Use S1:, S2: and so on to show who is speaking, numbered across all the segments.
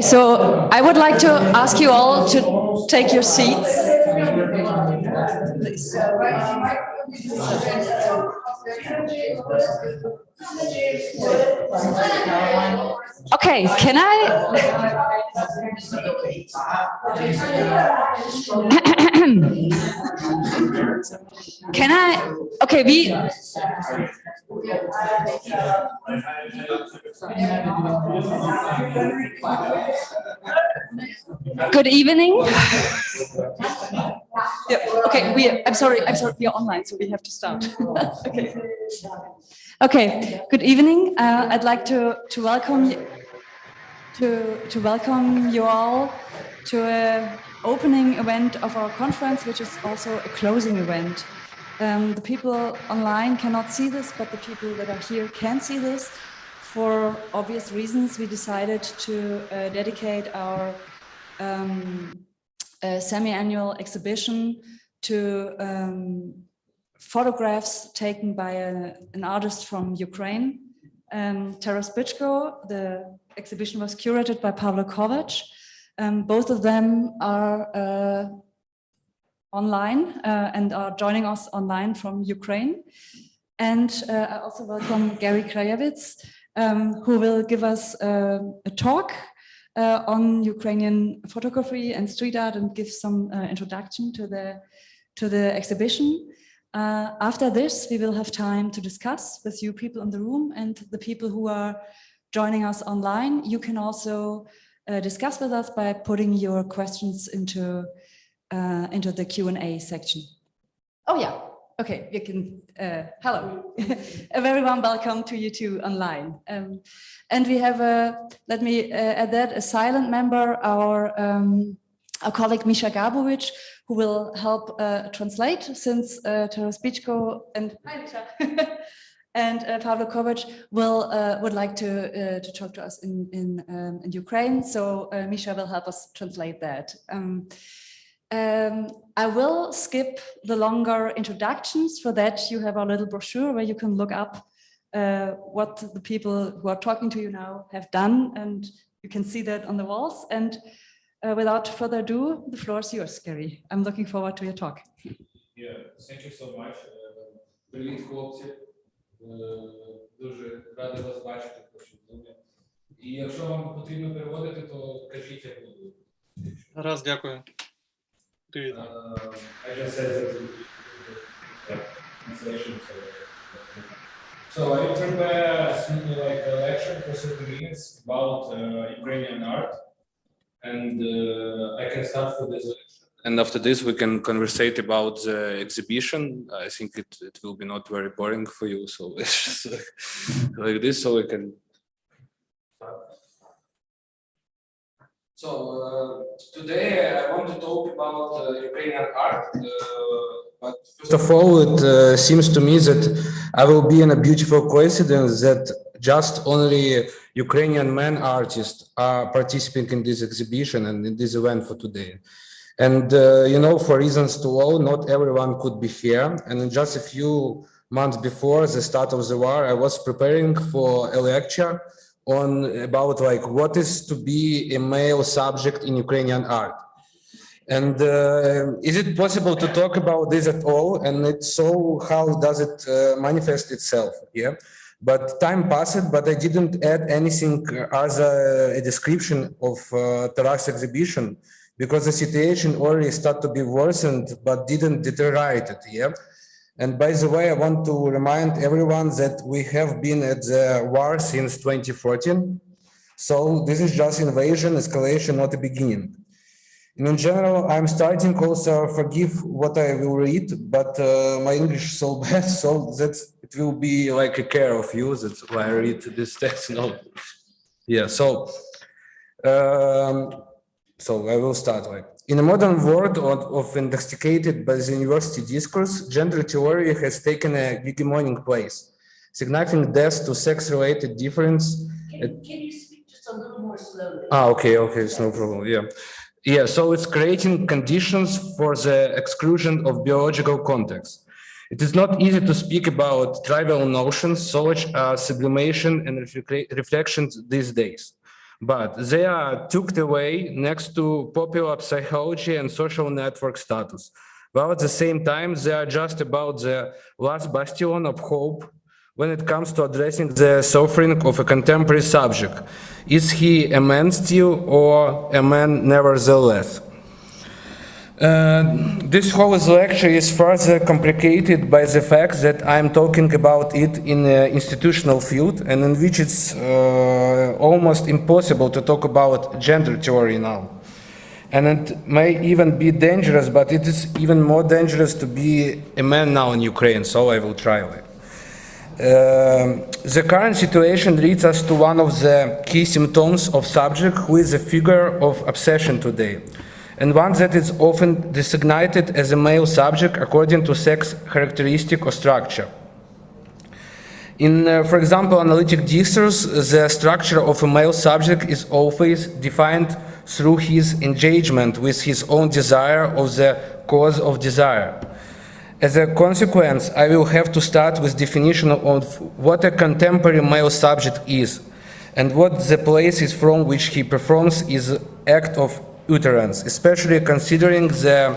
S1: So I would like to ask you all to take your seats. Please. Okay, can I? Can I? Okay, Good evening. Yeah, okay, I'm sorry, we are online, so we have to start. Okay. Okay, good evening. I'd like to welcome you to welcome you all to an opening event of our conference, which is also a closing event. The people online cannot see this, but the people that are here can see this. For obvious reasons, we decided to dedicate our semi-annual exhibition to photographs taken by an artist from Ukraine, Taras Bychko. The exhibition was curated by Pavlo Kovach. Both of them are online and are joining us online from Ukraine. And I also welcome Garry Krayevets, who will give us a talk on Ukrainian photography and street art and give some introduction to the exhibition. After this, we will have time to discuss with you people in the room and the people who are joining us online. You can also discuss with us by putting your questions into the Q&A section. Oh yeah, okay, you can, hello. A very warm welcome to you too online. And we have, let me add that, a silent member, our colleague Misha Gabowicz, who will help translate, since Taras Bychko and and Pavlo Kovach would like to talk to us in Ukraine. So Misha will help us translate that. I will skip the longer introductions. For that, you have our little brochure where you can look up what the people who are talking to you now have done, and you can see that on the walls. And without further ado, the floor is yours, Garry. I'm looking forward to your talk.
S2: Yeah, thank you so much. Привіт, хлопці. Дуже радий вас бачити. І якщо вам потрібно переводити, то кажіть, як буду.
S3: Раз, дякую. Привіт.
S2: I just said translation. So I prepare like a lecture for 30 minutes about Ukrainian art, and I can start with this lecture. And after this, we can conversate about the exhibition. I think it will be not very boring for you, so it's just like this, so we can. So today I want to talk about Ukrainian art, but first of all, it seems to me that I will be in a beautiful coincidence that just only Ukrainian men artists are participating in this exhibition and in this event for today. And you know, for reasons to all, not everyone could be here. And just a few months before the start of the war, I was preparing for a lecture about like what is to be a male subject in Ukrainian art. And is it possible to talk about this at all? And if so, how does it manifest itself? Yeah. But time passed, but I didn't add anything as a description of Taras' exhibition, because the situation already started to be worsened, but didn't deteriorate it. Yeah. And by the way, I want to remind everyone that we have been at the war since 2014. So this is just invasion, escalation, not a beginning. And in general, I'm starting also, forgive what I will read, but my English is so bad, so that it will be like a care of you. That's why I read this text. No. Yeah, so I will start like. In a modern world of intoxicated by the university discourse, gender theory has taken a hegemonic place, signifying death to sex-related difference.
S4: Can you speak just a little more slowly?
S2: Okay, it's no problem, yeah. Yeah, so it's creating conditions for the exclusion of biological context. It is not easy to speak about trivial notions such as sublimation and reflections these days. but they are tucked away next to popular psychology and social network status, while at the same time they are just about the last bastion of hope when it comes to addressing the suffering of a contemporary subject. Is he a man still or a man nevertheless? This whole lecture is further complicated by the fact that I'm talking about it in an institutional field and in which it's almost impossible to talk about gender theory now. And it may even be dangerous, but it is even more dangerous to be a man now in Ukraine, so I will try it. The current situation leads us to one of the key symptoms of subject who is a figure of obsession today, and one that is often designated as a male subject according to sex characteristic or structure. In, for example, analytic discourse, the structure of a male subject is always defined through his engagement with his own desire of the cause of desire. As a consequence, I will have to start with definition of what a contemporary male subject is, and what the place is from which he performs his act of utterance, especially considering the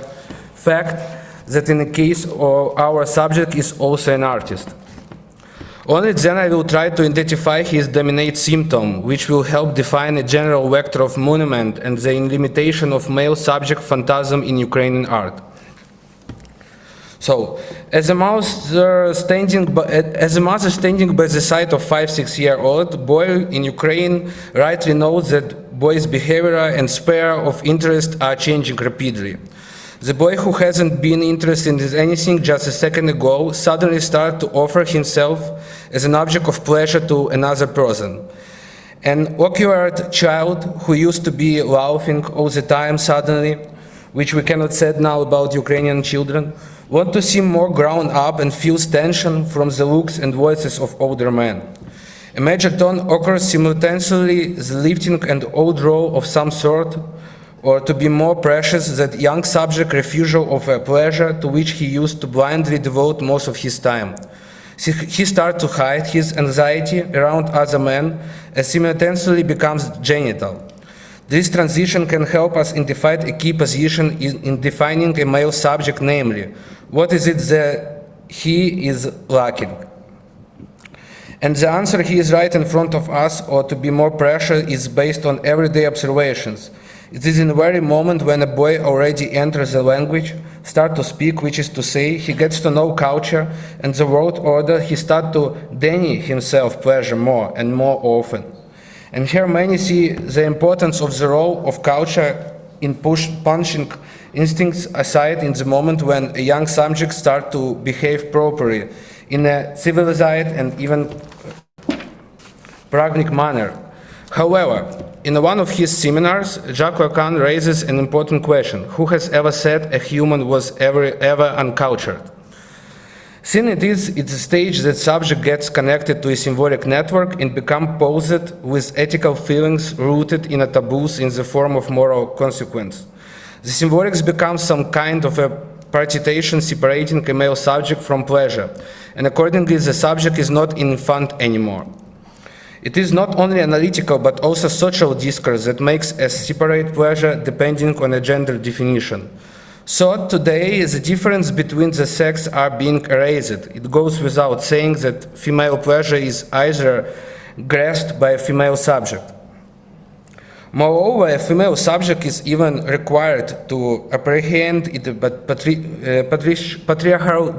S2: fact that in the case of our subject is also an artist. Only then I will try to identify his dominant symptom, which will help define a general vector of monument and the limitation of male subject phantasm in Ukrainian art. So, as a mother standing by the side of 5-6-year-old boy in Ukraine rightly knows that boy's behavior and sphere of interest are changing rapidly. The boy who hasn't been interested in anything just a second ago suddenly starts to offer himself as an object of pleasure to another person. An awkward child who used to be laughing all the time suddenly, which we cannot say now about Ukrainian children, want to seem more grown up and feels tension from the looks and voices of older men. A major tone occurs simultaneously the lifting and old role of some sort, or to be more precious, that young subject refusal of a pleasure to which he used to blindly devote most of his time. He starts to hide his anxiety around other men and simultaneously becomes genital. This transition can help us identify a key position in defining a male subject, namely, what is it that he is lacking? And the answer he is right in front of us, or to be more precious, is based on everyday observations. It is in the very moment when a boy already enters the language, starts to speak, which is to say, he gets to know culture and the world order, he starts to deny himself pleasure more and more often. And here many see the importance of the role of culture in punching instincts aside in the moment when a young subject starts to behave properly in a civilized and even pragmatic manner. However, in one of his seminars, Jacques Lacan raises an important question: who has ever said a human was ever uncultured? Since it is the stage that subject gets connected to a symbolic network and become posed with ethical feelings rooted in a taboos in the form of moral consequence. The symbolics becomes some kind of a partition separating a male subject from pleasure, and accordingly the subject is not an infant anymore. It is not only analytical but also social discourse that makes a separate pleasure depending on a gender definition. So today the difference between the sexes are being erased. It goes without saying that female pleasure is either grasped by a female subject. Moreover, a female subject is even required to apprehend it, but patriarchal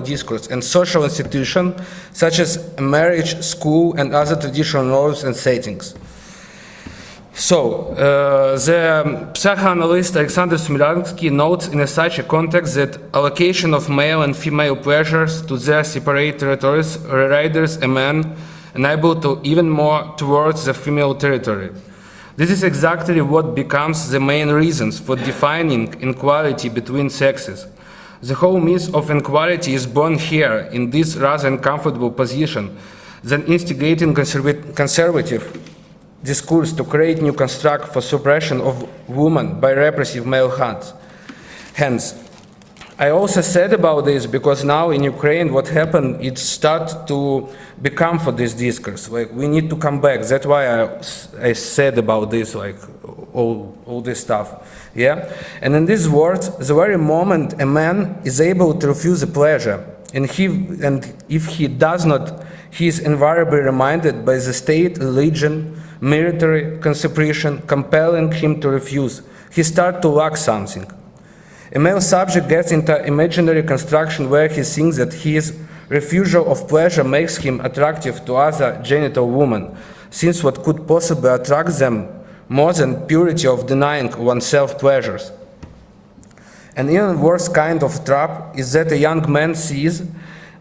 S2: discourse and social institutions such as marriage, school, and other traditional norms and settings. So, the psychoanalyst Alexander Smilyansky notes in such a context that allocation of male and female pleasures to their separate territories renders a man unable to even more towards the female territory. This is exactly what becomes the main reasons for defining inequality between sexes. The whole myth of inequality is born here, in this rather uncomfortable position, than instigating conservative discourse to create new construct for suppression of women by repressive male hands. Hence, I also said about this because now in Ukraine what happened, it started to become for this discourse, like we need to come back. That's why I said about this, like all this stuff, yeah? And in these words, the very moment a man is able to refuse a pleasure, and if he does not, he is invariably reminded by the state, religion, military conscription compelling him to refuse. He starts to lack something. A male subject gets into imaginary construction where he thinks that his refusal of pleasure makes him attractive to other genital women, since what could possibly attract them more than purity of denying oneself pleasures. An even worse kind of trap is that a young man sees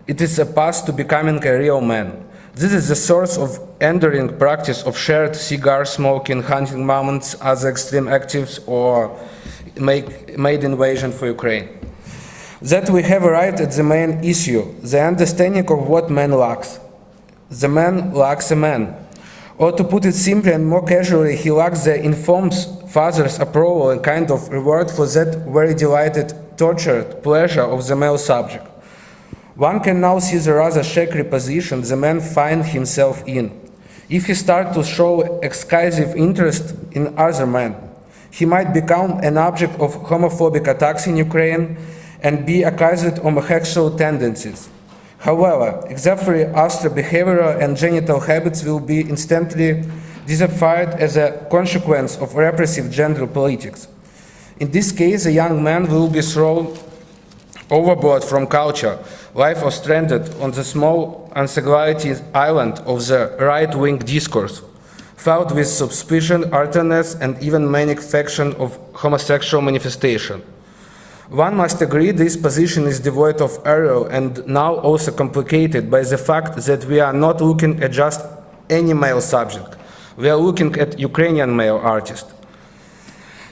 S2: it is a path to becoming a real man. This is the source of enduring practice of shared cigar smoking, hunting moments, other extreme activities, or made invasion for Ukraine. That we have arrived at the main issue, the understanding of what man lacks. The man lacks a man. Or to put it simply and more casually, he lacks the informed father's approval and kind of reward for that very delighted, tortured pleasure of the male subject. One can now see the rather shaky position the man finds himself in. If he starts to show excessive interest in other men, he might become an object of homophobic attacks in Ukraine and be accused of homosexual tendencies. However, exemplary astral behavioral and genital habits will be instantly disappeared as a consequence of repressive gender politics. In this case, a young man will be thrown overboard from culture, life or stranded on the small unsingularity island of the right-wing discourse, filled with suspicion, arterness, and even manic faction of homosexual manifestation. One must agree this position is devoid of error and now also complicated by the fact that we are not looking at just any male subject. We are looking at Ukrainian male artists.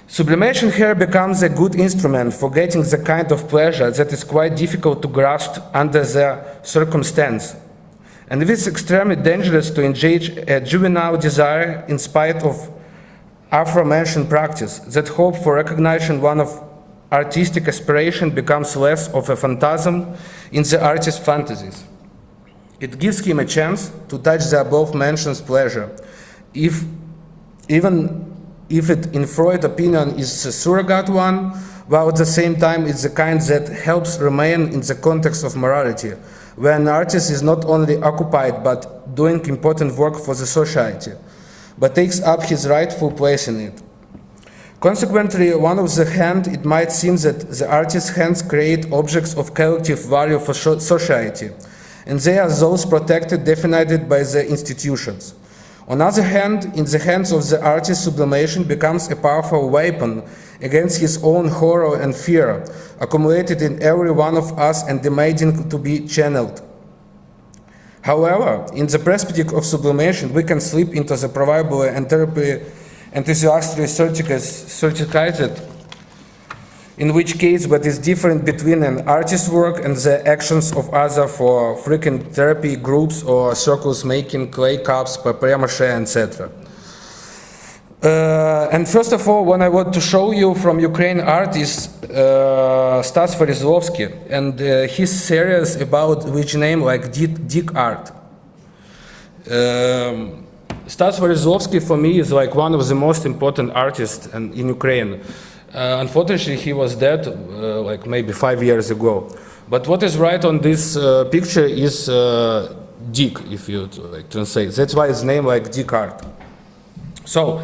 S2: Sublimation here becomes a good instrument for getting the kind of pleasure that is quite difficult to grasp under the circumstance. And it is extremely dangerous to engage a juvenile desire in spite of aforementioned practice, that hope for recognition one of artistic aspiration becomes less of a phantasm in the artist's fantasies. It gives him a chance to touch the above-mentioned pleasure, even if it, in Freud's opinion, is a surrogate one, while at the same time it's the kind that helps remain in the context of morality, where an artist is not only occupied but doing important work for the society, but takes up his rightful place in it. Consequently, on the hand, it might seem that the artist's hands create objects of collective value for society, and they are those protected, definied by the institutions. On the other hand, in the hands of the artist, sublimation becomes a powerful weapon against his own horror and fear, accumulated in every one of us and demanding to be channeled. However, in the perspective of sublimation, we can slip into the proverbial enthusiastically certified, in which case what is different between an artist's work and the actions of other for frequent therapy groups or circles making clay cups, papier-mâché, etc. And first of all, what I want to show you from Ukraine art is Stas Farizlovsky and his series about which name like Dick Art. Stas Farizlovsky for me is like one of the most important artists in Ukraine. Unfortunately, he was dead like maybe 5 years ago. But what is right on this picture is Dick, if you like translate. That's why his name like Dick Art. So,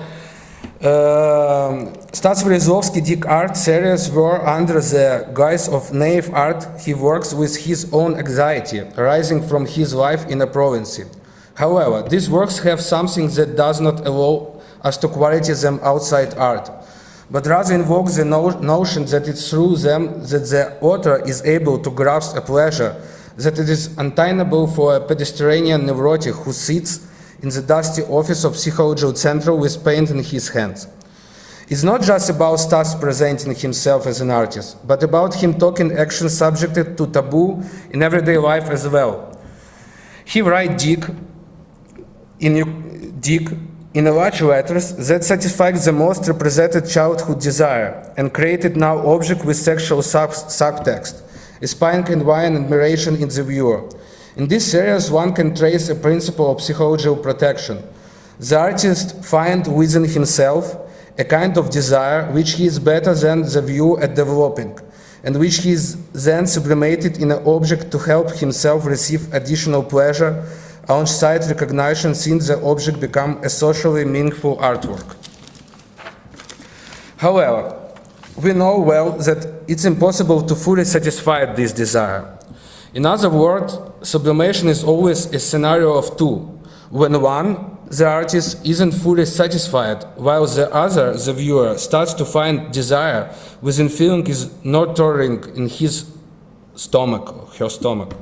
S2: Stas Farizlovsky Dick Art series were under the guise of naive art. He works with his own anxiety, arising from his life in a province. However, these works have something that does not allow us to qualify them outside art, but rather invokes the notion that it's through them that the author is able to grasp a pleasure that it is untenable for a pedestrian neurotic who sits in the dusty office of Psychological Center with paint in his hands. It's not just about Stas presenting himself as an artist, but about him talking actions subjected to taboo in everyday life as well. He writes Dick in large letters that satisfies the most represented childhood desire and created now object with sexual subtext, inspiring envying admiration in the viewer. In these areas, one can trace a principle of psychological protection. The artist finds within himself a kind of desire which he is better than the viewer at developing, and which he is then sublimated in an object to help himself receive additional pleasure alongside recognition, since the object becomes a socially meaningful artwork. However, we know well that it's impossible to fully satisfy this desire. In other words, sublimation is always a scenario of two, when one, the artist, isn't fully satisfied, while the other, the viewer, starts to find desire within feeling is nurturing in his stomach, or her stomach.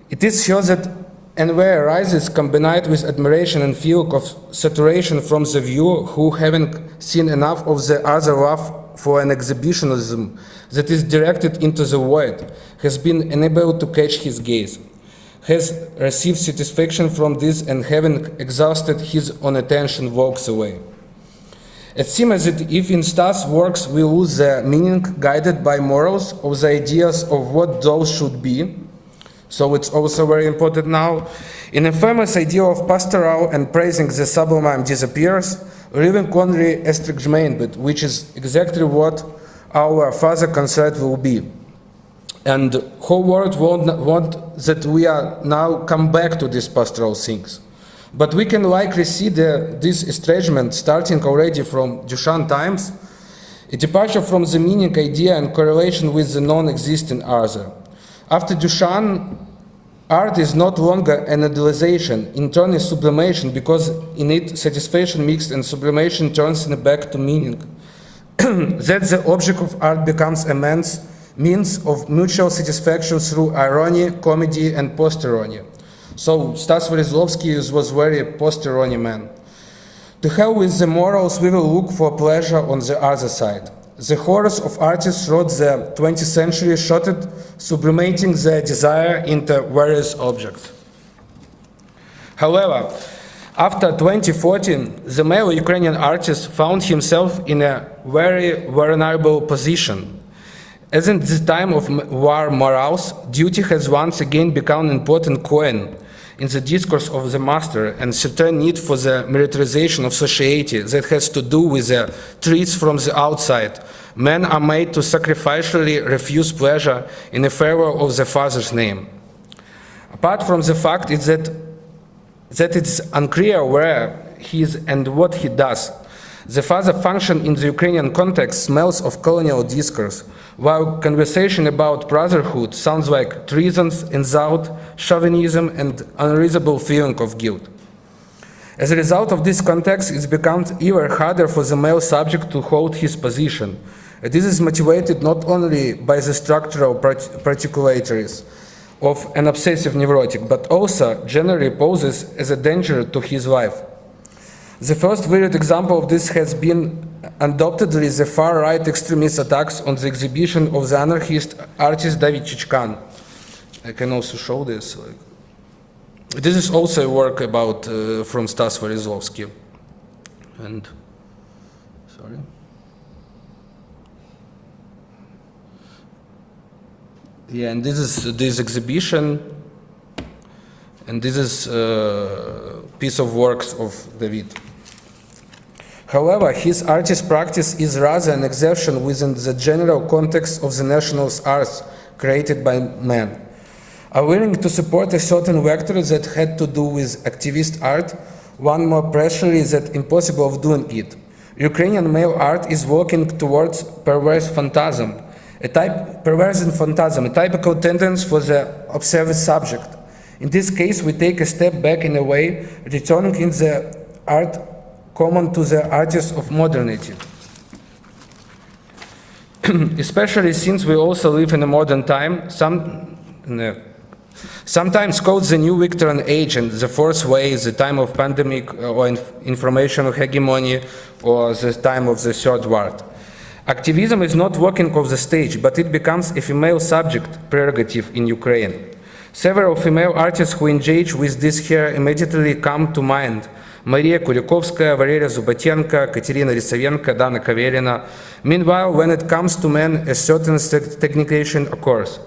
S2: It is here that envy arises combined with admiration and feeling of saturation from the viewer who, having seen enough of the other love for an exhibitionism that is directed into the void, has been unable to catch his gaze, has received satisfaction from this, and having exhausted his own attention walks away. It seems that if in Stas' works we lose the meaning guided by morals or the ideas of what those should be, so it's also very important now, in a famous idea of pastoral and praising the sublime disappears, leaving only estrangement, which is exactly what our further concert will be. And whole world want that we are now come back to these pastoral things. But we can likely see this estrangement starting already from Duchamp times, a departure from the meaning idea and correlation with the non-existing other. After Duchamp, art is not longer an idealization, in turn is sublimation, because in it satisfaction mixed and sublimation turns back to meaning. That the object of art becomes a man's means of mutual satisfaction through irony, comedy, and post-irony. So Stas Verizlovsky was very post-irony man. To hell with the morals, we will look for pleasure on the other side. The horrors of artists throughout the 20th century shotted, sublimating their desire into various objects. However, after 2014, the male Ukrainian artist found himself in a very vulnerable position. As in the time of war morals, duty has once again become an important coin in the discourse of the master, and certain need for the militarization of society that has to do with the threats from the outside. Men are made to sacrificially refuse pleasure in favor of the father's name. Apart from the fact is that it's unclear where he is and what he does, the father function in the Ukrainian context smells of colonial discourse, while conversation about brotherhood sounds like treasons, insult, chauvinism, and unreasonable feeling of guilt. As a result of this context, it becomes even harder for the male subject to hold his position. This is motivated not only by the structural particularities of an obsessive neurotic, but also generally poses as a danger to his life. The first vivid example of this has been undoubtedly the far-right extremist attacks on the exhibition of the anarchist artist David Chichkan. I can also show this. This is also a work about from Stas Verizlovsky. And sorry. Yeah, and this is this exhibition, and this is a piece of works of David. However, his artist practice is rather an exception within the general context of the national arts created by men. Are willing to support a certain vector that had to do with activist art, one more pressurely that impossible of doing it. Ukrainian male art is working towards perverse phantasm, a typical tendency for the observed subject. In this case, we take a step back in a way, returning in the art common to the artists of modernity. Especially since we also live in a modern time, sometimes called the new Victorian age, and the fourth way is the time of pandemic or information hegemony, or the time of the third world. Activism is not working off the stage, but it becomes a female subject prerogative in Ukraine. Several female artists who engage with this here immediately come to mind, Maria Kuryakovskaya, Valeria Zubatenko, Katerina Risavenko, Dana Kaverina. Meanwhile, when it comes to men, a certain technication occurs.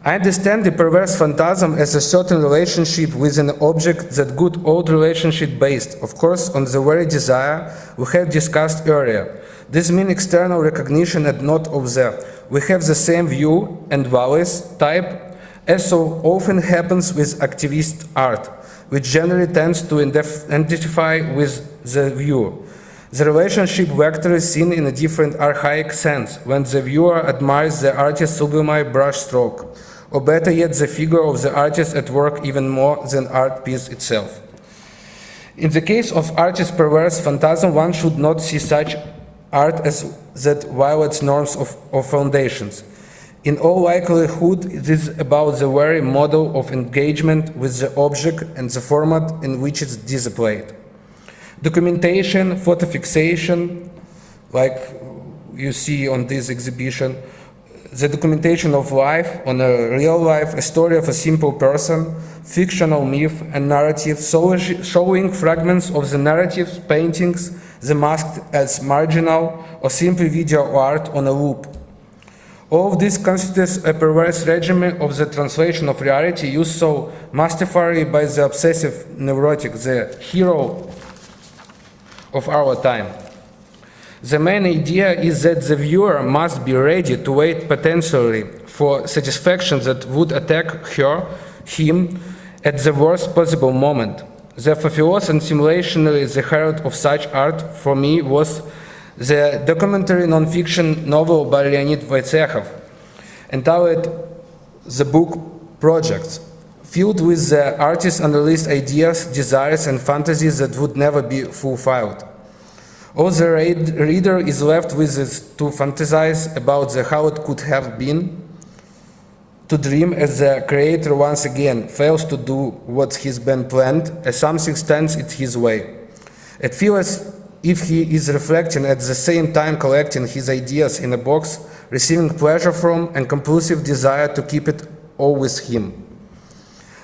S2: I understand the perverse phantasm as a certain relationship with an object, that good old relationship based, of course, on the very desire we have discussed earlier. This means external recognition and not of the. We have the same view and values type, as so often happens with activist art, which generally tends to identify with the view. The relationship vector is seen in a different archaic sense, when the viewer admires the artist's sublime brushstroke, or better yet, the figure of the artist at work even more than art piece itself. In the case of artist's perverse phantasm, one should not see such art as that violates norms or foundations. In all likelihood, it is about the very model of engagement with the object and the format in which it's displayed. Documentation, photo fixation, like you see on this exhibition, the documentation of life on a real life, a story of a simple person, fictional myth and narrative, showing fragments of the narratives, paintings, the masked as marginal, or simply video art on a loop. All of this constitutes a perverse regimen of the translation of reality used so masterfully by the obsessive neurotic, the hero of our time. The main idea is that the viewer must be ready to wait potentially for satisfaction that would attack him at the worst possible moment. Therefore, philosophy and simulationally the herald of such art for me was the documentary non-fiction novel by Leonid Vaitsechov, entitled The Book Projects, filled with the artist's analyst ideas, desires and fantasies that would never be fulfilled. All the reader is left with is to fantasize about how it could have been, to dream as the creator once again fails to do what has been planned, as something stands in his way. It feels as if he is reflecting at the same time collecting his ideas in a box, receiving pleasure from and compulsive desire to keep it all with him.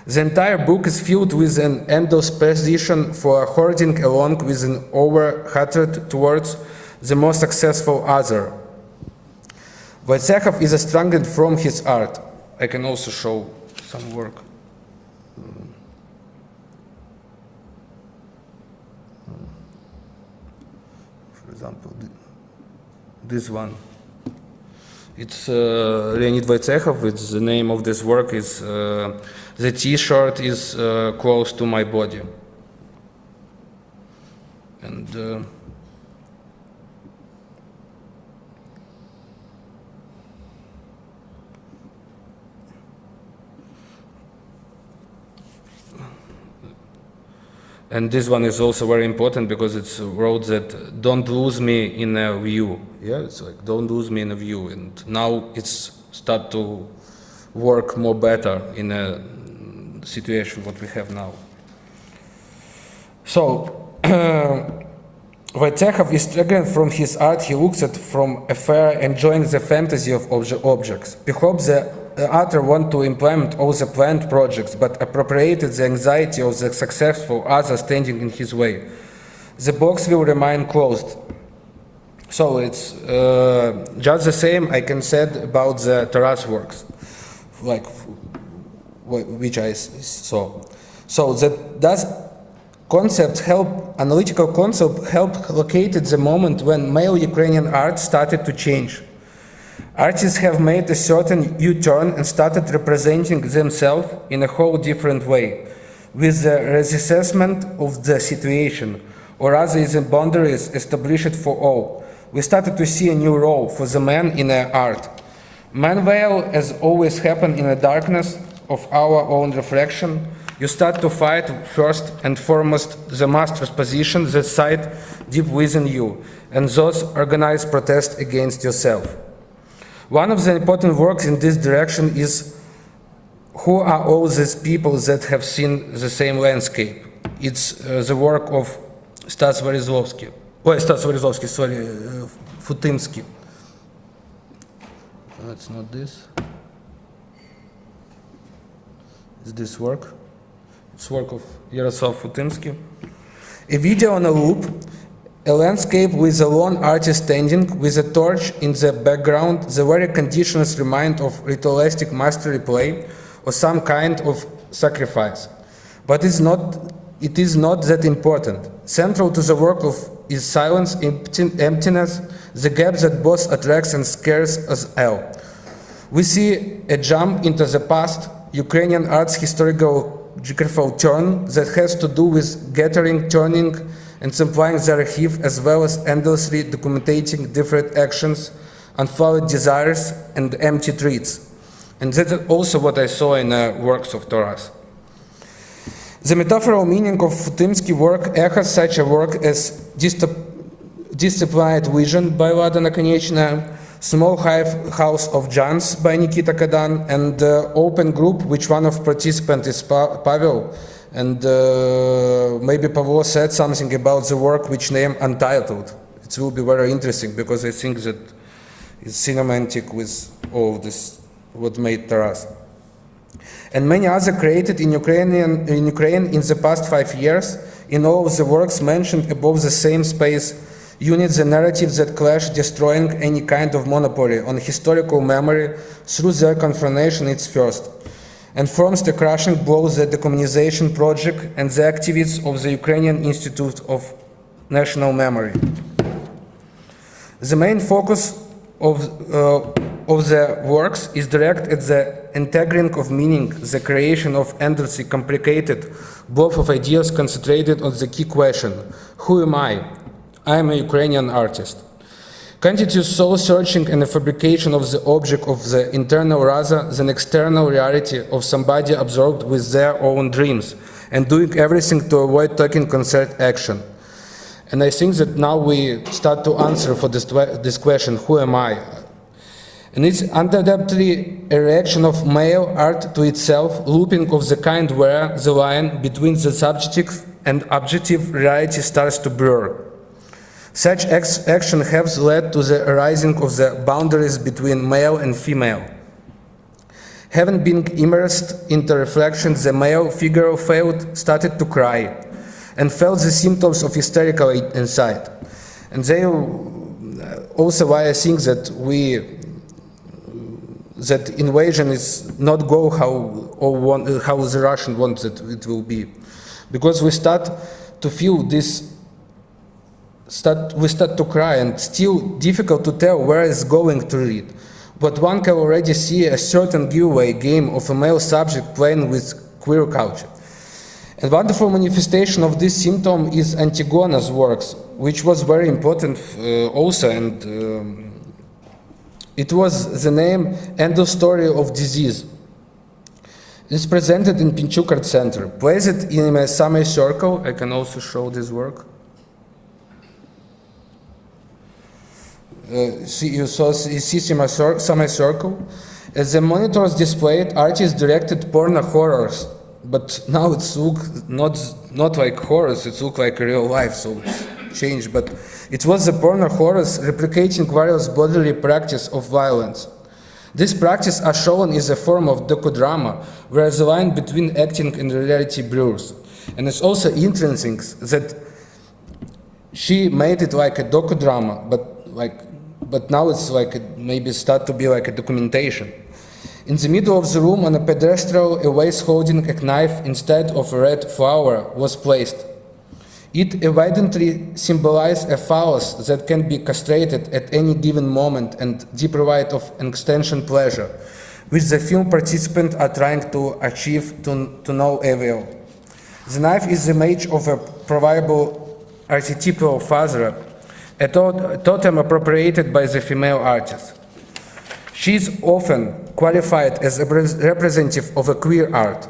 S2: The entire book is filled with an endless position for hoarding along with an over-hatred towards the most successful other. Vaitsechov is estranged from his art. I can also show some work. For example, this one. It's Leonid Vaitsechov. It's the name of this work is The T-shirt is close to my body. And this one is also very important because it's wrote that don't lose me in a view. Yeah, it's like don't lose me in a view. And now it's start to work more better in a situation what we have now. So Vaitsechov is triggered from his art. He looks at from afar, enjoying the fantasy of objects. Perhaps the author want to implement all the planned projects, but appropriated the anxiety of the successful other standing in his way. The box will remain closed. So it's just the same I can said about the Taras works, like which I saw. So that does concept help, analytical concept help located the moment when male Ukrainian art started to change. Artists have made a certain U-turn and started representing themselves in a whole different way, with the reassessment of the situation, or rather the boundaries established for all. We started to see a new role for the man in art. Meanwhile, as always happened in the darkness of our own reflection, you start to fight first and foremost the master's position that side deep within you, and thus organize protest against yourself. One of the important works in this direction is who are all these people that have seen the same landscape. It's the work of Futimsky. That's not this. Is this work? It's work of Yaroslav Futimsky. A video on a loop, a landscape with a lone artist standing with a torch in the background. The very conditions remind of ritualistic mastery play or some kind of sacrifice. But it is not that important. Central to the work is silence, emptiness, the gap that both attracts and scares us all. We see a jump into the past, Ukrainian art's historical geographical turn that has to do with gathering, turning, and supplying the archive, as well as endlessly documenting different actions, unfollowed desires, and empty treats. And that's also what I saw in works of Taras. The metaphorical meaning of Futimsky's work echoes such a work as Disciplined Vision by Lada Nakoniechna, Small House of Giants by Nikita Kadan, and Open Group, which one of participants is Pavel. And maybe Pavlo said something about the work which name Untitled. It will be very interesting because I think that it's cinematic with all of this, what made Taras. And many other created in Ukraine in the past 5 years. In all of the works mentioned above, the same space units the narrative that clash, destroying any kind of monopoly on historical memory through their confrontation its first, and forms the crushing blow the decommunization project and the activities of the Ukrainian Institute of National Memory. The main focus of the works is directed at the integrating of meaning, the creation of endlessly complicated blob of ideas concentrated on the key question: who am I? I am a Ukrainian artist. Continuous soul-searching and the fabrication of the object of the internal rather than external reality of somebody absorbed with their own dreams and doing everything to avoid taking concert action. And I think that now we start to answer for this question, who am I? And it's undoubtedly a reaction of male art to itself, looping of the kind where the line between the subjective and objective reality starts to blur. Such action has led to the arising of the boundaries between male and female. Having been immersed into reflection, the male figure started to cry and felt the symptoms of hysterical inside. And they also why I think that that invasion is not go how the Russian wants that it will be, because we start to feel this. We start to cry, and still difficult to tell where it's going to lead. But one can already see a certain giveaway game of a male subject playing with queer culture. A wonderful manifestation of this symptom is Antigona's works, which was very important also, and it was the name and the story of disease. It's presented in Pinchuk Art Center. Placed in a semicircle, I can also show this work. You see semicircle. As the monitors displayed, artists directed porno horrors, but now it's look not like horrors, it look like real life, so it's changed. But it was the porno horrors replicating various bodily practice of violence. This practice are shown is a form of docudrama, where the line between acting and reality blurs. And it's also interesting that she made it like a docudrama, but now it's like maybe start to be like a documentation. In the middle of the room on a pedestal, a vase holding a knife instead of a red flower was placed. It evidently symbolized a phallus that can be castrated at any given moment and deprived of an extension pleasure, which the film participants are trying to achieve to no avail. The knife is the image of a probable archetypal father, a totem appropriated by the female artist. She is often qualified as a representative of a queer art.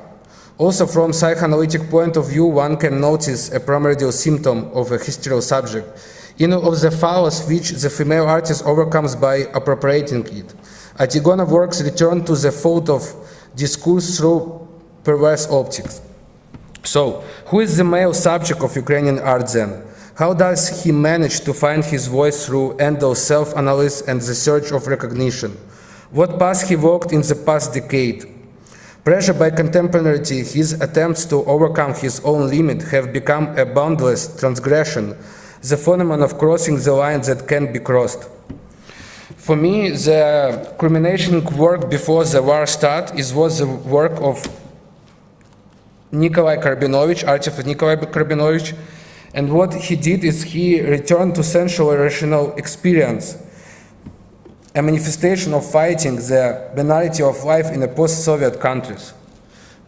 S2: Also, from psychoanalytic point of view, one can notice a primordial symptom of a hysterical subject, of the phallus which the female artist overcomes by appropriating it. Antigona works return to the fold of discourse through perverse optics. So, who is the male subject of Ukrainian art then? How does he manage to find his voice through endless self-analysis and the search of recognition? What path he walked in the past decade? Pressure by contemporaneity, his attempts to overcome his own limit have become a boundless transgression, the phenomenon of crossing the line that can be crossed. For me, the culminating work before the war was the work of Nikolai Karbinovich, artist Nikolai Karbinovich, and what he did is he returned to sensual rational experience, a manifestation of fighting the banality of life in the post-Soviet countries.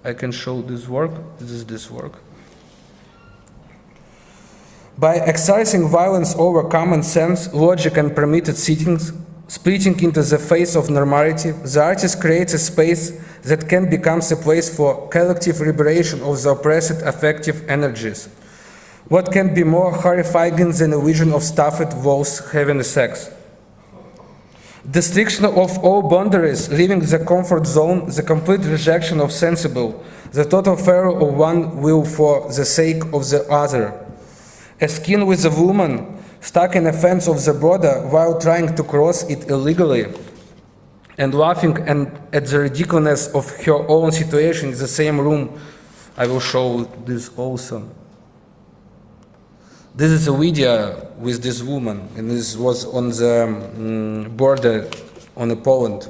S2: I can show this work. This is this work. By exercising violence over common sense, logic, and permitted settings, splitting into the face of normality, the artist creates a space that can become a place for collective liberation of the oppressed affective energies. What can be more horrifying than a vision of stuffed walls having sex? Destruction of all boundaries, leaving the comfort zone, the complete rejection of sensible, the total failure of one will for the sake of the other. A skin with a woman stuck in a fence of the border while trying to cross it illegally, and laughing at the ridiculousness of her own situation in the same room. I will show this also. This is a video with this woman, and this was on the border on Poland.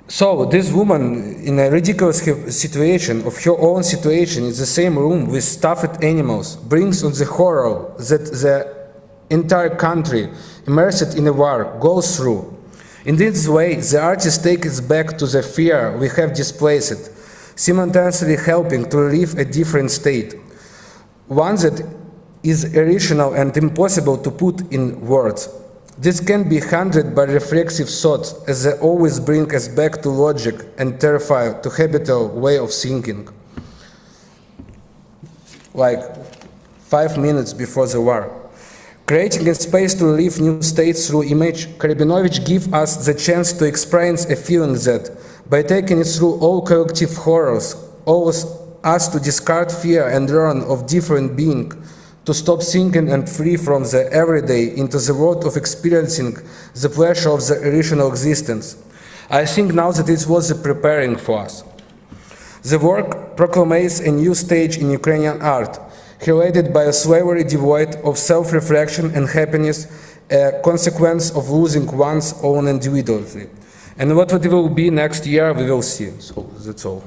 S2: So this woman, in a ridiculous situation of her own situation in the same room with stuffed animals, brings on the horror that the entire country, immersed in a war, goes through. In this way, the artist takes us back to the fear we have displaced, simultaneously helping to relieve a different state, one that is irrational and impossible to put in words. This can be handled by reflexive thoughts, as they always bring us back to logic and terrify to habitual way of thinking. Like 5 minutes before the war. Creating a space to relieve new states through image, Karbinovich gives us the chance to experience a feeling that, by taking it through all collective horrors, allows us to discard fear and learn of different being, to stop thinking and free from the everyday into the world of experiencing the pleasure of the irrational existence. I think now that it was preparing for us. The work proclaims a new stage in Ukrainian art, heralded by a slavery devoid of self-reflection and happiness, a consequence of losing one's own individuality. And what it will be next year, we will see. So that's all.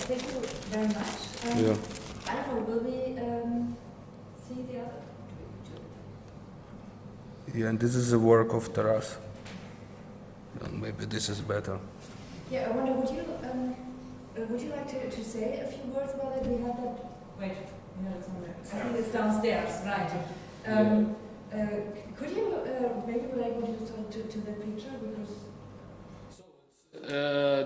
S1: Thank you very much.
S2: Yeah.
S1: I don't know, will we see the other?
S2: Yeah, and this is the work of Taras. Maybe this is better.
S1: Yeah, I wonder, would you like to say a few words about it? We have that. Wait, we have it somewhere. I think it's downstairs, right? Could you maybe relate what you saw to the picture? Because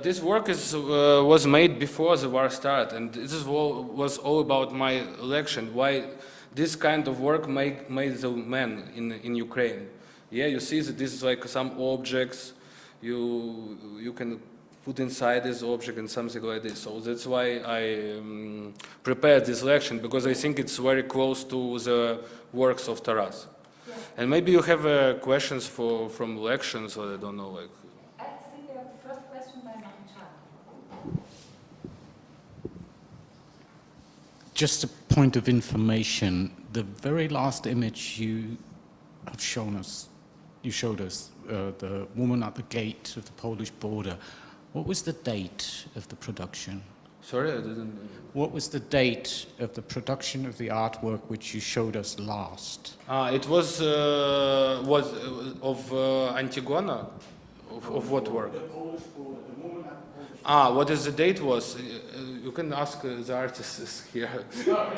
S2: this work was made before the war started, and this was all about my election. Why this kind of work made the man in Ukraine? Yeah, you see that this is like some objects you can put inside this object and something like this. So that's why I prepared this lecture, because I think it's very close to the works of Taras. Yeah. And maybe you have questions from lections, or I don't know, like.
S1: I think we have the first question by Martin Chan.
S5: Just a point of information, the very last image you have shown us, the woman at the gate of the Polish border. What was the date of the production?
S2: Sorry, I didn't.
S5: What was the date of the production of the artwork which you showed us last?
S2: It was of Antigona? Of what work?
S5: The Polish border, the woman at the Polish border.
S2: What is the date was? You can ask the artists here.
S5: Yeah.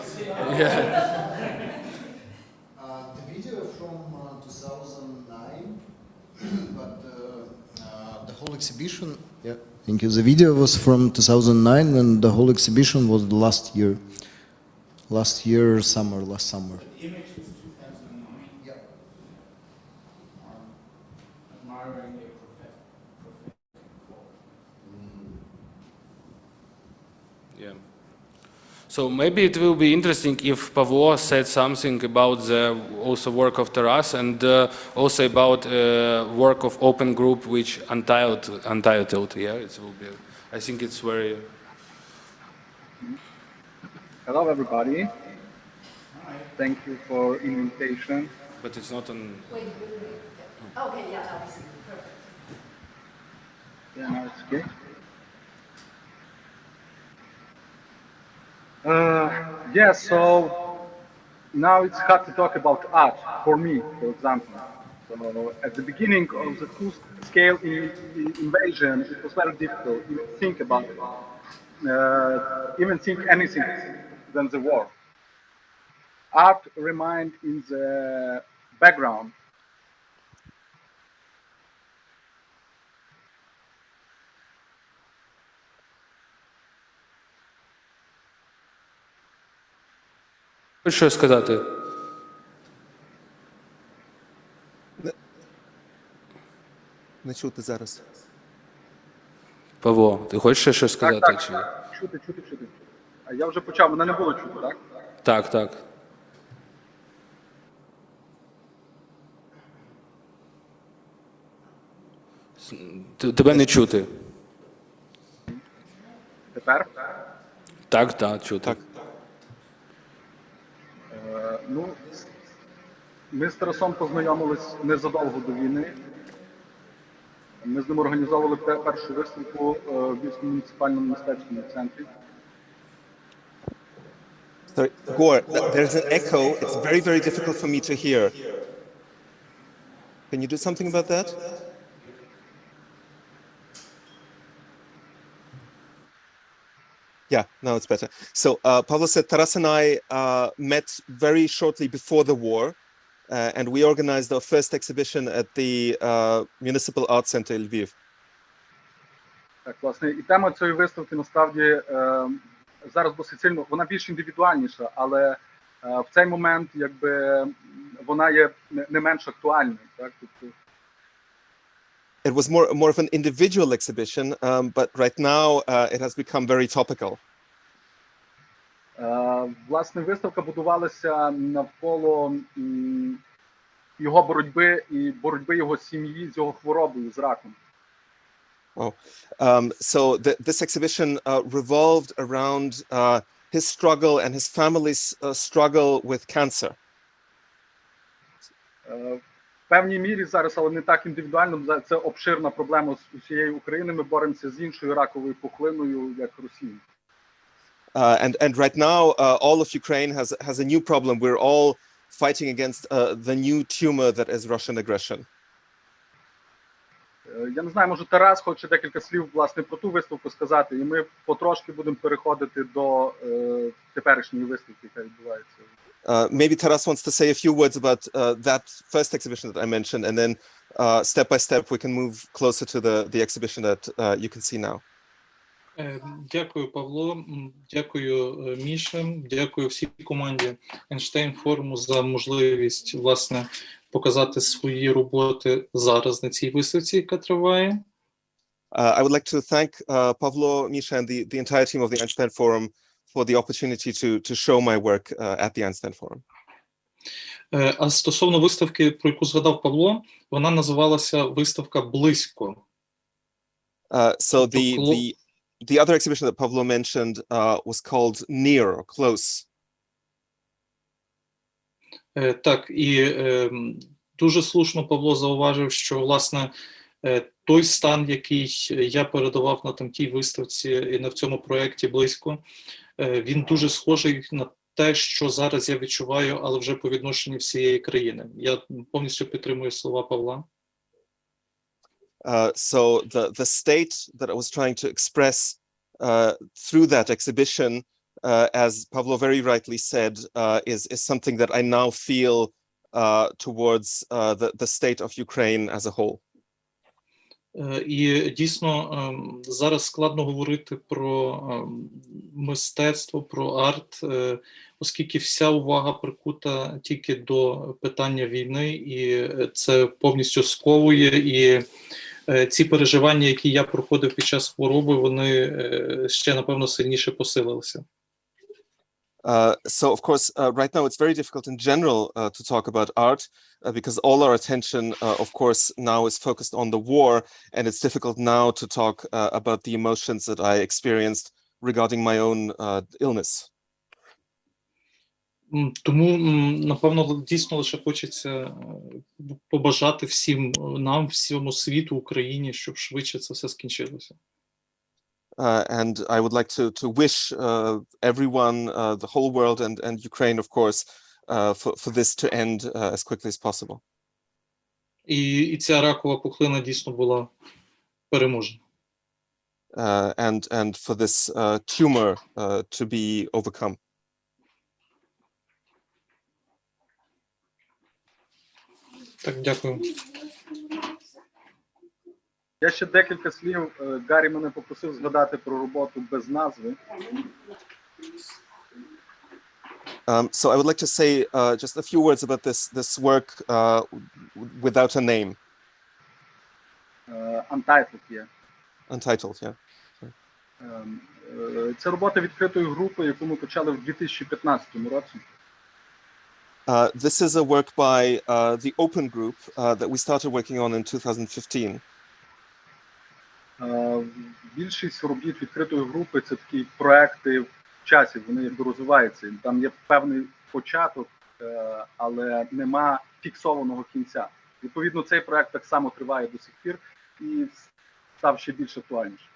S6: The video from 2009, but the whole exhibition. Yeah, thank you. The video was from 2009, and the whole exhibition was last year. Last summer.
S5: The image was 2009.
S6: Yeah.
S5: Admiring your prophetic
S2: Yeah. So maybe it will be interesting if Pavlo said something about the also work of Taras and also about work of open group which untitled. Yeah, it will be. I think it's very.
S7: Hello, everybody. Thank you for invitation.
S2: But it's not on.
S4: Wait. Okay, yeah, now I see. Perfect.
S7: Yeah, no, it's okay. Yeah, so now it's hard to talk about art for me, for example. So at the beginning of the full-scale invasion, it was very difficult to think about even think anything than the war. Art remained in the background.
S2: Хочеш щось сказати?
S8: Не чути зараз.
S2: Павло, ти хочеш ще щось сказати?
S7: Так,
S2: Чи...
S7: так, чути. А я вже почав, мене не було чути, так?
S2: Так. Тебе не чути.
S7: Тепер?
S2: Так, чути.
S8: Так.
S7: Ну, ми з Тарасом познайомились незадовго до війни. Ми з ним організовували першу виставку в Львівському муніципальному мистецькому центрі.
S8: Sorry, Gore, there's an echo. It's very, very difficult for me to hear. Can you do something about that? Yeah, now it's better. So Pavlo said Taras and I met very shortly before the war, and we organized our first exhibition at the Municipal Art Center in Lviv.
S7: Так, власне, і тема цієї виставки насправді зараз досить сильно, вона більш індивідуальніша, але в цей момент якби вона є не менш актуальною. Так? Тобто,
S8: It was more of an individual exhibition, but right now it has become very topical.
S7: власне, виставка будувалася навколо його боротьби і боротьби його сім'ї з його хворобою, з раком.
S8: Oh, so this exhibition revolved around his struggle and his family's struggle with cancer.
S7: В певній мірі зараз, але не так індивідуально, це обширна проблема з усієї України. Ми боремося з іншою раковою пухлиною, як Росія.
S8: And right now, all of Ukraine has a new problem. We're all fighting against the new tumor that is Russian aggression.
S7: Я не знаю, може Тарас хоче декілька слів, власне, про ту виставку сказати, і ми потрошки будемо переходити до теперішньої виставки, яка відбувається.
S8: Maybe Taras wants to say a few words about that first exhibition that I mentioned, and then step by step we can move closer to the exhibition that you can see now.
S3: Дякую, Павло, дякую, Міша, дякую всій команді Einstein Forum за можливість, власне, показати свої роботи зараз на цій виставці, яка триває.
S8: I would like to thank Pavlo, Misha, and the entire team of the Einstein Forum for the opportunity to show my work at the Einstein Forum.
S3: А стосовно виставки, про яку згадав Павло, вона називалася виставка «Близько».
S8: So the other exhibition that Pavlo mentioned was called Near or Close.
S3: Так, і дуже слушно Павло зауважив, що, власне, той стан, який я передавав на тій виставці і на цьому проєкті «Близько», він дуже схожий на те, що зараз я відчуваю, але вже по відношенню всієї країни. Я повністю підтримую слова Павла.
S8: So the state that I was trying to express through that exhibition, as Pavlo very rightly said, is something that I now feel towards the state of Ukraine as a whole.
S3: І дійсно зараз складно говорити про мистецтво, про арт, оскільки вся увага прикута тільки до питання війни, і це повністю сковує і ці переживання, які я проходив під час хвороби, вони ще, напевно, сильніше посилилися.
S8: So, of course, right now it's very difficult in general to talk about art because all our attention, of course, now is focused on the war, and it's difficult now to talk about the emotions that I experienced regarding my own illness.
S3: Тому, напевно, дійсно лише хочеться побажати всім нам, всьому світу, Україні, щоб швидше це все скінчилося.
S8: And I would like to wish everyone, the whole world, and Ukraine, of course, for this to end as quickly as possible.
S3: І ця ракова пухлина дійсно була переможена.
S8: And for this tumor to be overcome.
S3: Так, дякую.
S7: Я ще декілька слів. Гаррі мене попросив згадати про роботу без назви.
S8: So I would like to say just a few words about this work without a name.
S7: Untitled є.
S8: Untitled, yeah.
S7: Це робота відкритої групи, яку ми почали в 2015 році.
S8: This is a work by the Open Group that we started working on in 2015.
S7: Більшість робіт відкритої групи – це такі проекти в часі, вони якби розвиваються. Там є певний початок, але нема фіксованого кінця. Відповідно, цей проект так само триває до сих пір і став ще більш актуальнішим.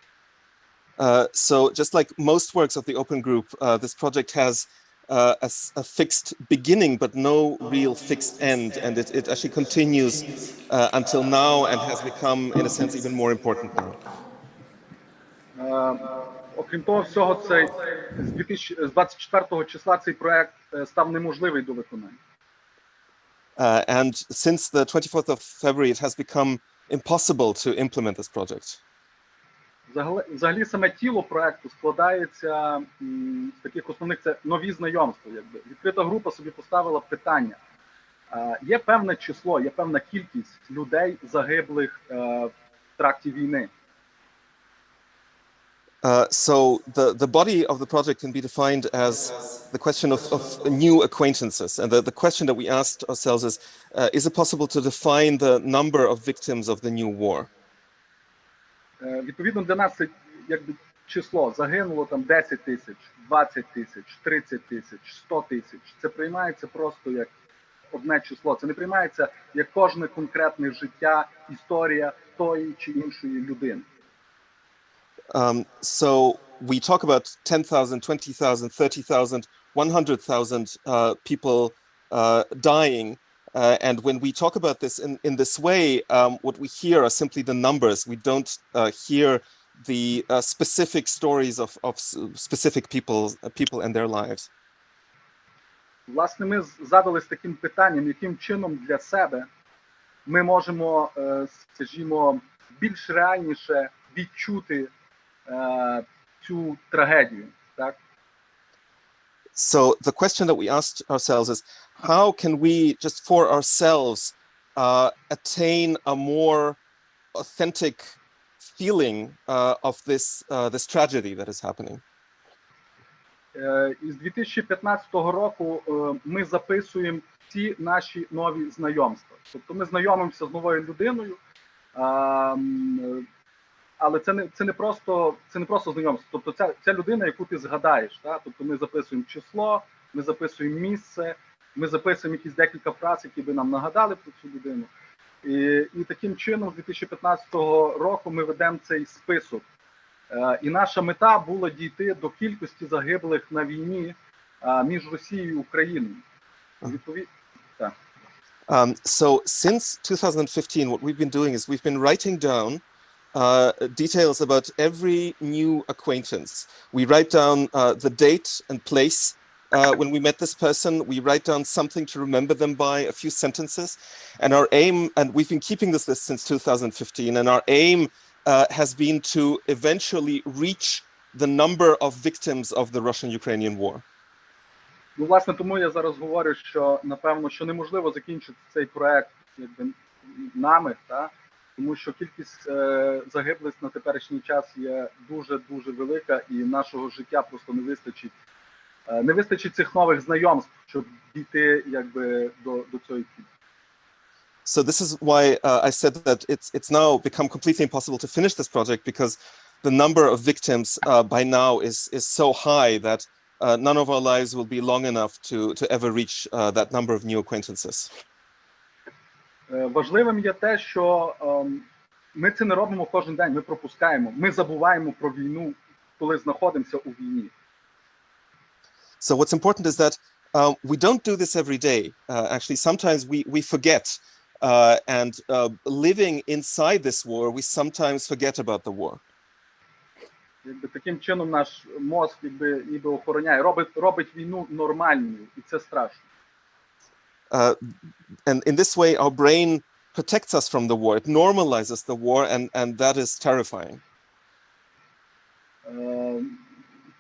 S8: So just like most works of the Open Group, this project has a fixed beginning, but no real fixed end, and it actually continues until now and has become, in a sense, even more important now.
S7: Окрім того всього, з 24 числа цей проект став неможливий до виконання.
S8: And since the 24th of February, it has become impossible to implement this project.
S7: Взагалі саме тіло проекту складається з таких основних, це нові знайомства. Якби. Відкрита група собі поставила питання. Є певне число, є певна кількість людей, загиблих в тракті війни.
S8: So the body of the project can be defined as the question of new acquaintances. And the question that we asked ourselves is it possible to define the number of victims of the new war?
S7: Відповідно, для нас це якби число. Загинуло там 10 тисяч, 20 тисяч, 30 тисяч, 100 тисяч. Це приймається просто як одне число. Це не приймається як кожне конкретне життя, історія тої чи іншої людини.
S8: So we talk about 10,000, 20,000, 30,000, 100,000 people dying. And when we talk about this in this way, what we hear are simply the numbers. We don't hear the specific stories of specific people and their lives.
S7: Власне, ми задались таким питанням, яким чином для себе ми можемо, скажімо, більш реальніше відчути цю трагедію, так?
S8: So the question that we asked ourselves is, how can we just for ourselves attain a more authentic feeling of this tragedy that is happening?
S7: Із 2015 року ми записуємо ці наші нові знайомства. Тобто ми знайомимося з новою людиною, але це не просто знайомство. Тобто ця людина, яку ти згадаєш. Так? Тобто ми записуємо число, ми записуємо місце, ми записуємо якісь декілька фраз, які би нам нагадали про цю людину. І таким чином, з 2015 року ми ведемо цей список. І наша мета була дійти до кількості загиблих на війні між Росією і Україною. Так.
S8: So since 2015, what we've been doing is we've been writing down details about every new acquaintance. We write down the date and place when we met this person. We write down something to remember them by, a few sentences. And our aim, and we've been keeping this list since 2015, and our aim has been to eventually reach the number of victims of the Russian-Ukrainian war.
S7: Ну, власне, тому я зараз говорю, що, напевно, що неможливо закінчити цей проект якби нами, та? тому що кількість загиблих на теперішній час є дуже велика, і нашого життя просто не вистачить. Не вистачить цих нових знайомств, щоб дійти якби до цієї цілі.
S8: So this is why I said that it's now become completely impossible to finish this project, because the number of victims by now is so high that none of our lives will be long enough to ever reach that number of new acquaintances.
S7: Важливим є те, що ми це не робимо кожен день, ми пропускаємо, ми забуваємо про війну, коли знаходимося у війні.
S8: So what's important is that we don't do this every day. Actually, sometimes we forget, and living inside this war, we sometimes forget about the war.
S7: Якби таким чином наш мозк ніби охороняє, робить війну нормальною, і це страшно.
S8: And in this way, our brain protects us from the war. It normalizes the war, and that is terrifying.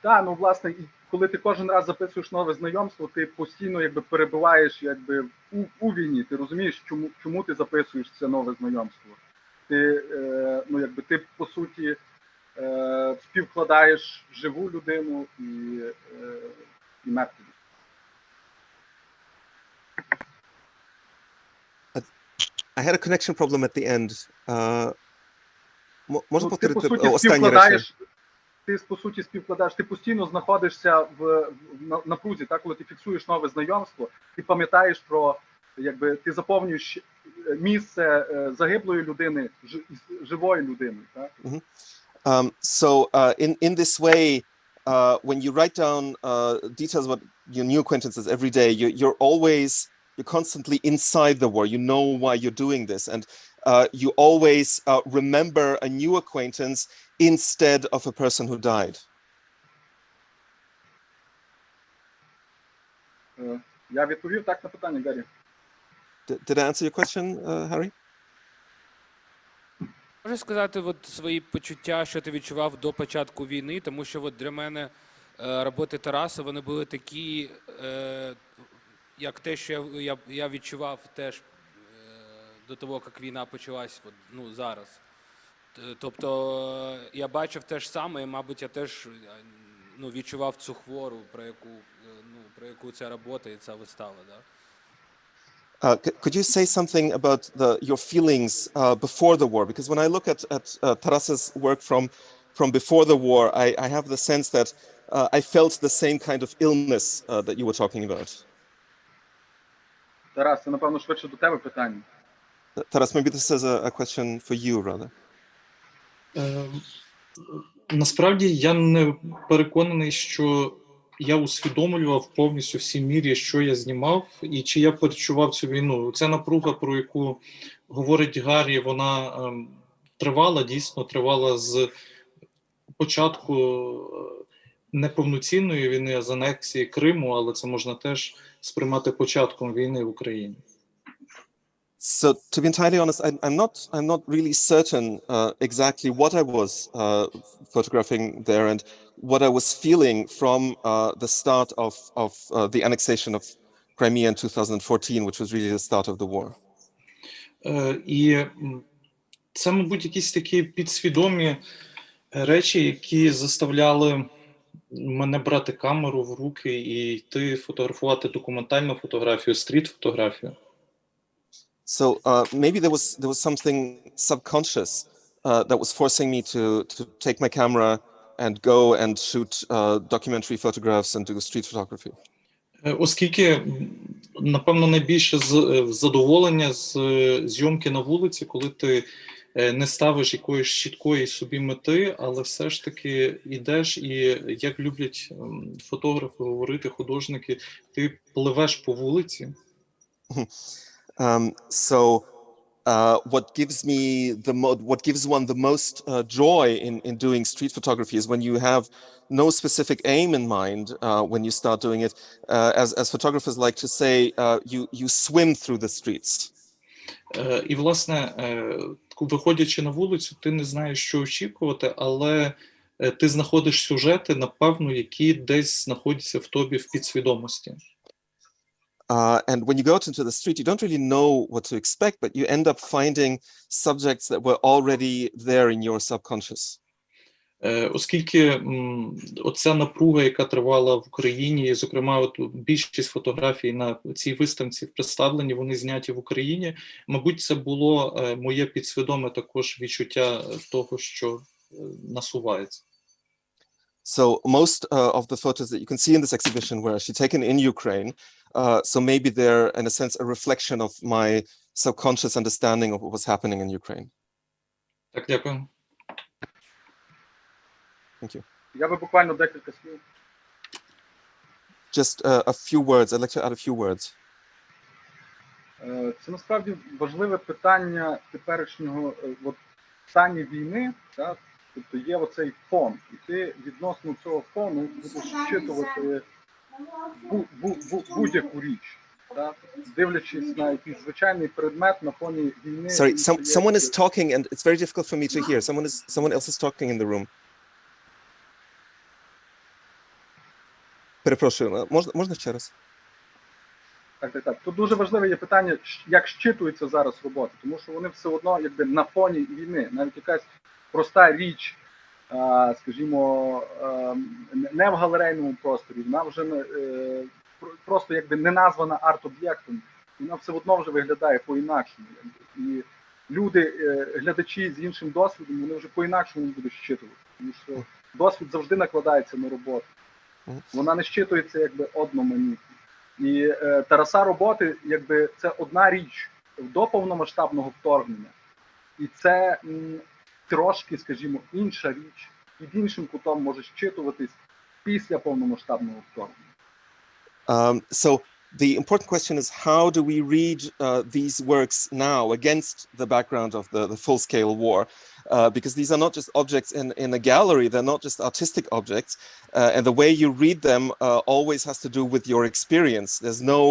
S7: Так, ну власне, і коли ти кожен раз записуєш нове знайомство, ти постійно якби перебуваєш якби у війні. Ти розумієш, чому ти записуєш це нове знайомство. Ти, ну якби ти по суті співкладаєш живу людину і мертву.
S8: I had a connection problem at the end. Можна повторити
S7: останнє
S8: речення?
S7: Ти, по суті, співкладаєш, ти постійно знаходишся в напрузі, так, коли ти фіксуєш нове знайомство, ти пам'ятаєш про, якби, ти заповнюєш місце загиблої людини, живої людини, так?
S8: So in this way, when you write down details about your new acquaintances every day, you're constantly inside the war. You know why you're doing this, and you always remember a new acquaintance instead of a person who died.
S7: Я відповів так на питання, Гаррі.
S8: Did I answer your question, Harry?
S9: Можеш сказати от свої почуття, що ти відчував до початку війни, тому що от для мене роботи Тараса, вони були такі, як те, що я відчував теж до того, як війна почалась, от, ну, зараз. Тобто я бачив те ж саме, і, мабуть, я теж ну, відчував цю хвору, про яку ця робота і ця вистава, да?
S8: Could you say something about your feelings before the war? Because when I look at Taras's work from before the war, I have the sense that I felt the same kind of illness that you were talking about.
S7: Тарас, це, напевно, швидше до тебе питання.
S8: Taras, maybe this is a question for you, rather.
S3: Насправді я не переконаний, що я усвідомлював повністю всій мірі, що я знімав, і чи я перечував цю війну. Ця напруга, про яку говорить Гаррі, вона дійсно тривала з початку неповноцінної війни, а з анексії Криму, але це можна теж сприймати початком війни в Україні.
S8: So, to be entirely honest, I'm not really certain exactly what I was photographing there and what I was feeling from the start of the annexation of Crimea in 2014, which was really the start of the war.
S3: І це, мабуть, якісь такі підсвідомі речі, які заставляли мене брати камеру в руки і йти фотографувати документальну фотографію, стріт-фотографію.
S8: So maybe there was something subconscious that was forcing me to take my camera and go and shoot documentary photographs and do street photography.
S3: Оскільки, напевно, найбільше задоволення з зйомки на вулиці, коли ти не ставиш якоїсь чіткої собі мети, але все ж таки йдеш і, як люблять фотографи говорити, художники, ти пливеш по вулиці.
S8: So what gives one the most joy in doing street photography is when you have no specific aim in mind when you start doing it. As photographers like to say, you swim through the streets.
S3: І, власне, виходячи на вулицю, ти не знаєш, що очікувати, але ти знаходиш сюжети, напевно, які десь знаходяться в тобі в підсвідомості.
S8: And when you go out into the street, you don't really know what to expect, but you end up finding subjects that were already there in your subconscious.
S3: Оскільки оця напруга, яка тривала в Україні, і, зокрема, от більшість фотографій на цій виставці представлені, вони зняті в Україні, мабуть, це було моє підсвідоме також відчуття того, що насувається.
S8: So most of the photos that you can see in this exhibition were actually taken in Ukraine. So maybe they're, in a sense, a reflection of my subconscious understanding of what was happening in Ukraine.
S3: Так, дякую.
S8: Thank you.
S7: Я би буквально декілька слів.
S8: Just a few words. I'd like to add a few words.
S7: Це насправді важливе питання теперішнього стані війни. Так? Тобто є оцей фон, і ти відносно цього фону будеш вчитувати будь-яку річ, так? Дивлячись на якийсь звичайний предмет на фоні війни.
S8: Sorry, someone is talking and it's very difficult for me to hear. Someone else is talking in the room. Перепрошую, можна ще раз?
S7: Так. Тут дуже важливе є питання, як щитується зараз робота, тому що вони все одно якби на фоні війни. Навіть якась проста річ, скажімо, не в галерейному просторі, вона вже просто якби не названа арт-об'єктом, вона все одно вже виглядає по-інакшому. І люди, глядачі з іншим досвідом, вони вже по-інакшому будуть щитувати, тому що досвід завжди накладається на роботу. Вона не щитується якби одноманітно. І Тараса роботи, якби це одна річ до повномасштабного вторгнення. І це трошки, скажімо, інша річ, під іншим кутом може щитуватись після повномасштабного вторгнення.
S8: So the important question is, how do we read these works now against the background of the full-scale war? Because these are not just objects in a gallery, they're not just artistic objects, and the way you read them always has to do with your experience. There's no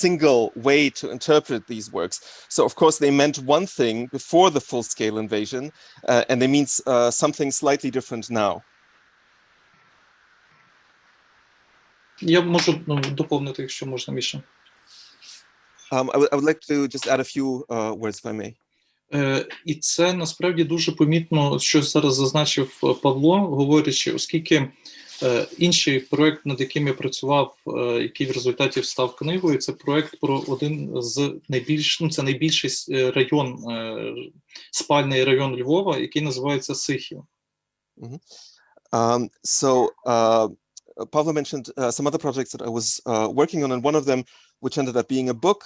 S8: single way to interpret these works. So of course they meant one thing before the full-scale invasion, and they mean something slightly different now.
S3: Я можу доповнити, якщо можна, Міша.
S8: I would like to just add a few words, if I may.
S3: І це насправді дуже помітно, що зараз зазначив Павло, говорячи, оскільки інший проект, над яким я працював, який в результаті став книгою, це проект про один з це найбільший район, спальний район Львова, який називається Сихів.
S8: Pavlo mentioned some other projects that I was working on, and one of them, which ended up being a book,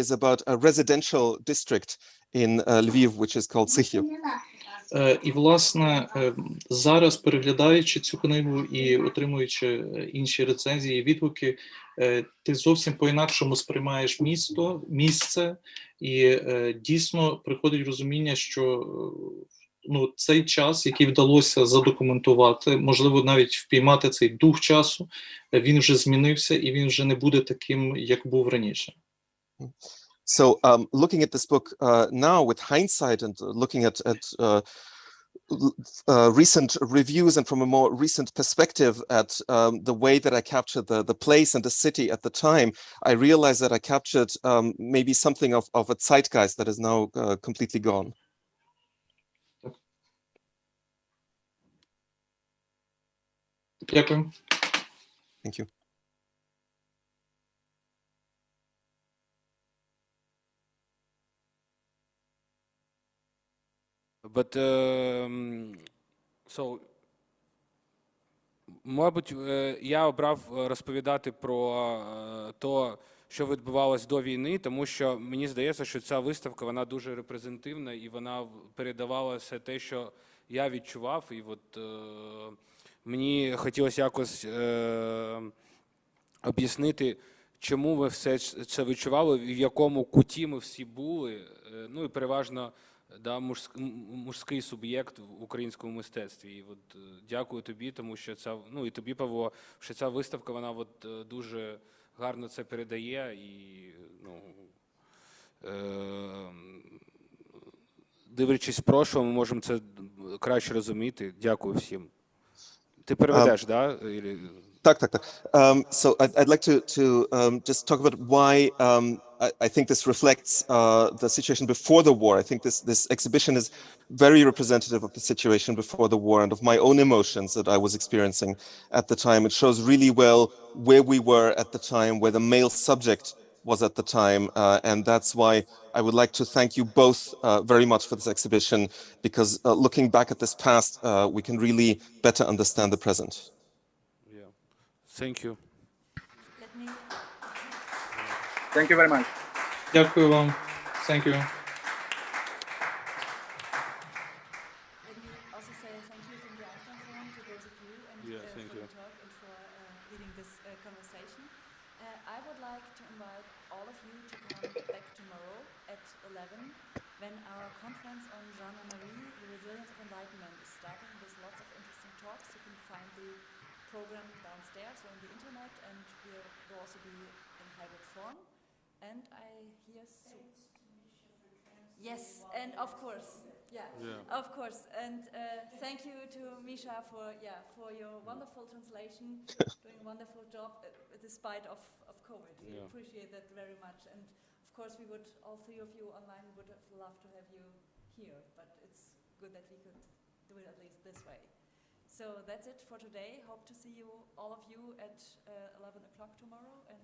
S8: is about a residential district in Lviv, which is called Sikhiv.
S3: І, власне, зараз, переглядаючи цю книгу і отримуючи інші рецензії і відгуки, ти зовсім по-інакшому сприймаєш місце, і дійсно приходить розуміння, що цей час, який вдалося задокументувати, можливо, навіть впіймати цей дух часу, він вже змінився, і він вже не буде таким, як був раніше.
S8: So looking at this book now with hindsight and looking at recent reviews and from a more recent perspective at the way that I captured the place and the city at the time, I realized that I captured maybe something of a zeitgeist that is now completely gone.
S3: Дякую.
S8: Thank you.
S9: But мабуть, я обрав розповідати про те, що відбувалось до війни, тому що мені здається, що ця виставка, вона дуже репрезентативна, і вона передавала все те, що я відчував, і от мені хотілося якось об'яснити, чому ми все це відчували, в якому куті ми всі були, ну і переважно мужський суб'єкт в українському мистецтві. І от дякую тобі, тому що ця, ну і тобі, Павло, що ця виставка, вона от дуже гарно це передає, і дивлячись в прошлое, ми можемо це краще розуміти. Дякую всім. Ти переведеш, да?
S8: Tak. So I'd like to just talk about why I think this reflects the situation before the war. I think this exhibition is very representative of the situation before the war and of my own emotions that I was experiencing at the time. It shows really well where we were at the time, where the male subject was at the time, and that's why I would like to thank you both very much for this exhibition, because looking back at this past, we can really better understand the present.
S9: Yeah. Thank you.
S1: Let me
S7: Thank you very much.
S3: Дякую вам. Thank you.
S1: Let me also say thank you from the Einstein Forum to both of you and
S9: Yeah, thank
S1: for
S9: you.
S1: the talk and for leading this conversation. I would like to invite all of you to come back tomorrow at 11 when our conference on Jeanne Marie, the resilience of enlightenment, is starting with lots of interesting talks. You can find the program downstairs or on the internet, and we'll also be in hybrid form. And I hear yes, and of course, of course, and thank you to Misha for your wonderful translation, doing a wonderful job despite of COVID. We appreciate that very much, and of course we would, all three of you online, would have loved to have you here, but it's good that we could do it at least this way. So that's it for today. Hope to see you, all of you, at 11 o'clock tomorrow, and